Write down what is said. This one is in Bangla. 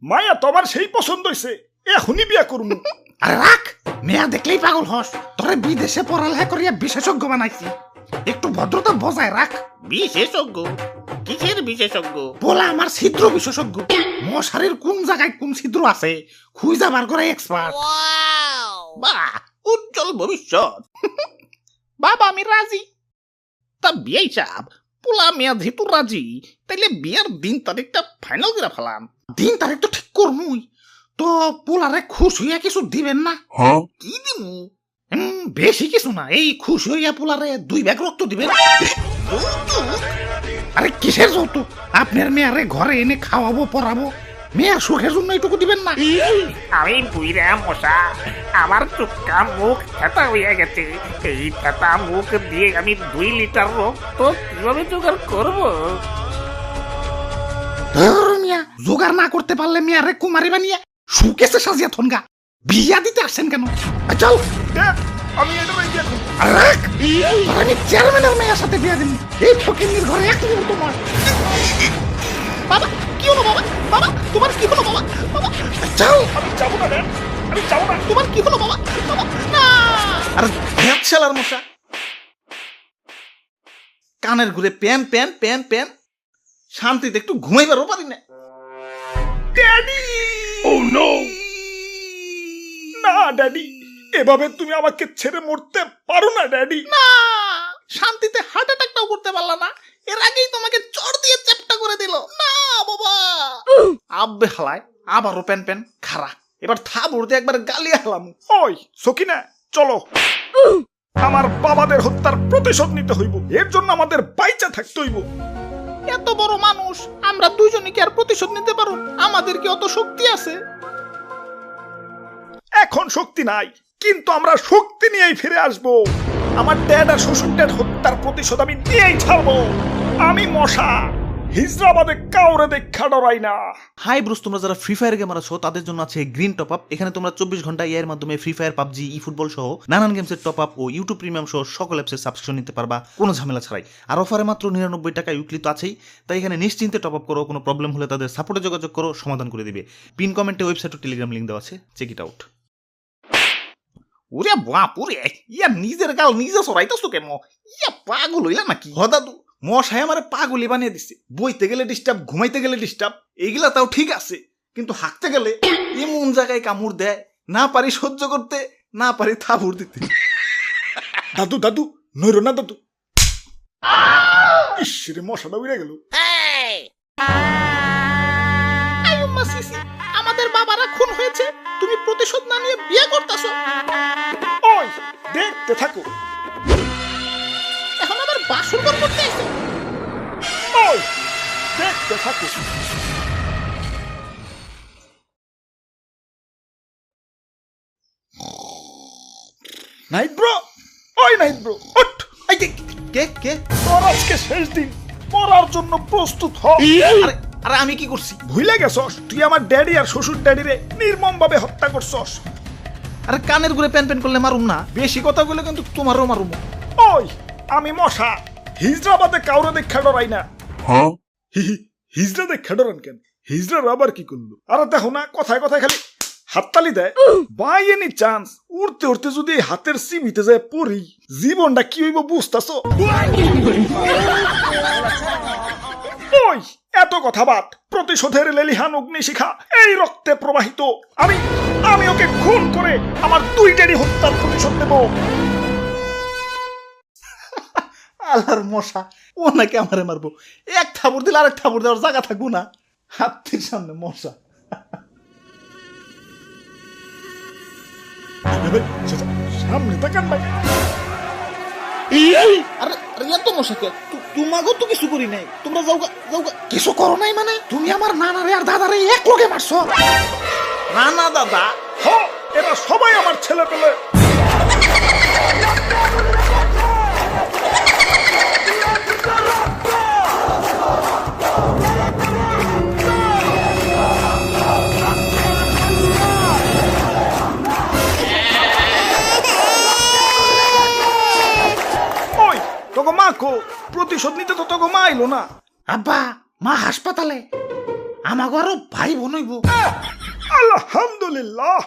মায়া তো আমার সেই পছন্দ হইছে, এখনই বিয়া করবো। আরে রাখ, মেয়া দেখলেই পাগল হস। তোরে বিদেশে পড়ালেখা করিয়া বিশেষজ্ঞ বানাইছি, একটু ভদ্রতা বজায় রাখ। বিশেষজ্ঞ? কিসের বিশেষজ্ঞ? বলা আমার ছিদ্র বিশেষজ্ঞ। মশারির কোন জায়গায় কোন ছিদ্র আছে খুঁজা বার করে এক্সপার্ট। বাহ, উজ্জ্বল ভবিষ্যৎ। বাবা আমি রাজি। তা বিয়াই চাপ, পোলা মেয়া যেহেতু রাজি, তাইলে বিয়ার দিন তারিখটা ফাইনাল করে ফেলাম। দিন তারিখ তো ঠিক করমুই, তো পোলারে খুশ হইয়া কিছু দিবেন না? কি দিমু? বেশি কিছু না, এই খুশ হইয়া পোলারে 2 ব্যাগ রক্ত দিবেন। আরে কিসের যৌতুক? আপনার মেয়ারে ঘরে এনে খাওয়াবো পড়াবো, মেয়ার সুখের জন্য এইটুকু দিবেন না? আমি বুইরা মশা, আমার চুক্কা মুখ থেতা হইয়া গেছে। এই থেতা মুখ দিয়ে আমি 2 লিটার রক্ত কিভাবে জোগাড় করবো? মিয়া জোগাড় না করতে পারলে মেয়ারে কুমারী বানিয়ে সুকেসে সাজিয়া থনগা। বিয়া দিতে আসছেন কেন? চল আমি এটা বিয়া করবো। আমি চেয়ারম্যানের মেয়ের সাথে বিয়া দিন। এই ফকিন্নির ঘরে এক মুহূর্ত নয়। বাবা কি হলো? বাবা বাবা তোমার কি হলো? বাবা বাবা চল। আমি যাবো না, আমি যাবো না। তোমার কি হলো? বাবা বাবা না। আর ভ্যাপশালার মশা, কানের ঘুরে প্যান প্যান প্যান প্যান, শান্তিতে একটু ঘুমাইবারও পারি না। ড্যাডি! Oh no! না ড্যাডি, এভাবে তুমি আমাকে ছেড়ে মরতে পারো না ড্যাডি। না, শান্তিতে হার্ট অ্যাটাকটাও করতে পারলা না, এর আগেই তোমাকে চড় দিয়ে চ্যাপটা করে দিল। না বাবা। আব্বে হালায় আবারও প্যান প্যান খারা, এবার থাবড়তে একবার গালি হালাম। ওই সকিনা, চলো। আমার বাবাদের হত্যার প্রতিশোধ নিতে হইব, এর জন্য আমাদের বাইচা থাকতে হইব। এত বড় মানুষ আমরা দুইজনই কি আর প্রতিশোধ নিতে পারো? আমাদের কি অত শক্তি আছে? এখন শক্তি নাই, কিন্তু আমরা শক্তি নিয়েই ফিরে আসব। আমার ড্যাড আর শ্বশুর ড্যাড হত্যার প্রতিশোধ আমি নিয়েই ছাড়বো। আমি মশা, হিজরাবাদে কাউরে দেখা ডরাই না। হাই ব্রোস, তোমরা যারা ফ্রি ফায়ার গেমার আছো তাদের জন্য আছে গ্রিন টপ আপ। এখানে তোমরা 24 ঘন্টা এর মাধ্যমে ফ্রি ফায়ার, পাবজি, ই ফুটবল সহ নানান গেমসের টপ আপ ও ইউটিউব প্রিমিয়াম সহ সকল অ্যাপসের সাবস্ক্রিপশন নিতে পারবা কোনো ঝামেলা ছাড়াই। আর অফারে মাত্র 99 টাকা উইকলি তো আছেই, তাই এখানে নিশ্চিন্তে টপ আপ করো। কোনো প্রবলেম হলে তাদের সাপোর্টে যোগাযোগ করো, সমাধান করে দিবে। পিন কমেন্টে ওয়েবসাইট ও টেলিগ্রাম লিঙ্ক দেওয়া আছে, চেক ইট আউট। ওরে বাপুরে, ইয়া নিজের গাল নিজে সরাইতেছো কেন? ইয়া পাগল হইলা নাকি? হ দাদু, মশাই আমারে পাগলি বানিয়ে দিচ্ছে। বইতে গেলে ডিস্টার্ব, ঘুমাইতে গেলে ডিস্টার্ব, এইগুলা তাও ঠিক আছে, কিন্তু হাঁকতে গেলে এমন জায়গায় কামড় দেয়, না পারি সহ্য করতে, না পারি থাবুর দিতে। দাদু দাদু, নইরো না দাদু। ইসরে মশাটা উড়ে গেল। আইয়ুম্মা সিসি, আমাদের বাবারা খুন হয়েছে, তুমি প্রতিশোধ না নিয়ে বিয়ে করতেছো। ওই দেখতে থাকো। এখন আবার বাসর ঘর করতে এসো। ওই দেখতে থাকো। নাইট ব্রো, ওই নাইট ব্রো, ওঠ। এই কে কে কে? তোর আজকে শেষ দিন, মরার জন্য প্রস্তুত হ। আরে আরে আমি কি করছি? ভুলে গেছস তুই আমার ড্যাডি আর শ্বশুর ড্যাডিরে নির্মম ভাবে হত্যা করছস। আরে কানের ঘুরে প্যান প্যান করলে মারুম না, বেশি কথা বলে কিন্তু তোমারও মারুম। ওই আমি মশা, হিজরাবাদে কাউরে দেখা ডরাই না। হিজরা দেখা ডরান কেন? হিজরার আবার কি করলো? আরে দেখো না, কথায় কথায় খালি হাততালি দেয়। বাই এনি চান্স উড়তে উড়তে যদি হাতের সিমিতে যায় পড়ি, জীবনটা কি হইব বুঝতাছো? ওই এত কথা বাদ, প্রতিশোধের লেলিহান অগ্নিশিখা এই রক্তে প্রবাহিত। আমি আমি ওকে খুন করে আমার 2 ড্যাডি হত্যার প্রতিশোধ নেব। আল্লাহর মশা, ও নাকি আমারে মারবো। এক থাবড় দিলে আরেক থাবড় দেওয়ার জায়গা থাকবো না। হাতির সামনে মশা। সামনে তাকান ভাই। আরে আরে এত মশাকে তোমাকেও তো কিছু করি নাই, তোমরা যাওগা যাওগা। কিছু করো নাই মানে? তুমি আমার নানারে আর দাদারে এক লগে মারছো। রানা দাদা, হ, এরা সবাই আমার ছেলে পেলে। ওই তোকে মা কো, প্রতিশোধ নিতে তো তোকে মা আইলো না। আব্বা, মা হাসপাতালে। আমাকে আরো ভাই বোন হইব। আলহামদুলিল্লাহ।